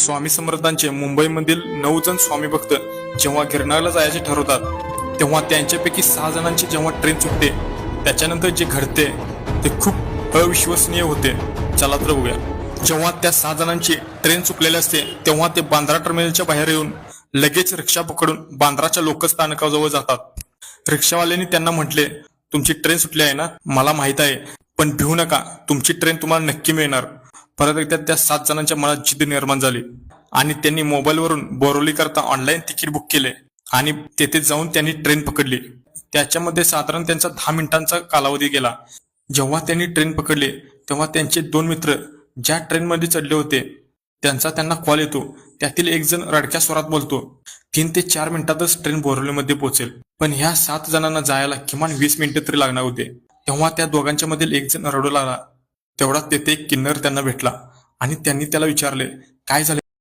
स्वामी समर्थांचे मुंबईमधील 9 जण स्वामी भक्त जेव्हा गिरनारला जायचे ठरवतात तेव्हा त्यांच्यापैकी 6 जणांची जेव्हा ट्रेन चुकते त्याच्यानंतर जे घडते ते खूप अविश्वसनीय होते. चला तर बघूया. जेव्हा त्या 6 जणांची ट्रेन चुकलेली असते तेव्हा ते बांद्रा टर्मिनलच्या बाहेर येऊन लगेच रिक्षा पकडून बांद्राच्या लोकस्थानकाजवळ जातात. रिक्षावाल्यांनी त्यांना म्हटले, तुमची ट्रेन सुटली आहे ना, मला माहित आहे, पण भिवू नका, तुमची ट्रेन तुम्हाला नक्की मिळणार. परत एकदा त्या 7 जणांच्या मनात जिद्द निर्माण झाली आणि त्यांनी मोबाईलवरून बोरिवली करता ऑनलाईन तिकीट बुक केले आणि तेथे जाऊन त्यांनी ट्रेन पकडली. त्याच्यामध्ये साधारण त्यांचा 10 मिनिटांचा कालावधी गेला. जेव्हा त्यांनी ट्रेन पकडली तेव्हा त्यांचे 2 मित्र ज्या ट्रेनमध्ये चढले होते त्यांचा त्यांना कॉल येतो. त्यातील एक जण रडक्या स्वरात बोलतो, 3 ते 4 मिनिटातच ट्रेन बोरिवलीमध्ये पोहोचेल. पण ह्या 7 जणांना जायला किमान 20 मिनिटं तरी लागणार होते. तेव्हा त्या दोघांच्या मधील एक जण रडू लागला. तेवढा तेथे एक किन्नर त्यांना भेटला आणि त्यांनी त्याला विचारले, काय झाले.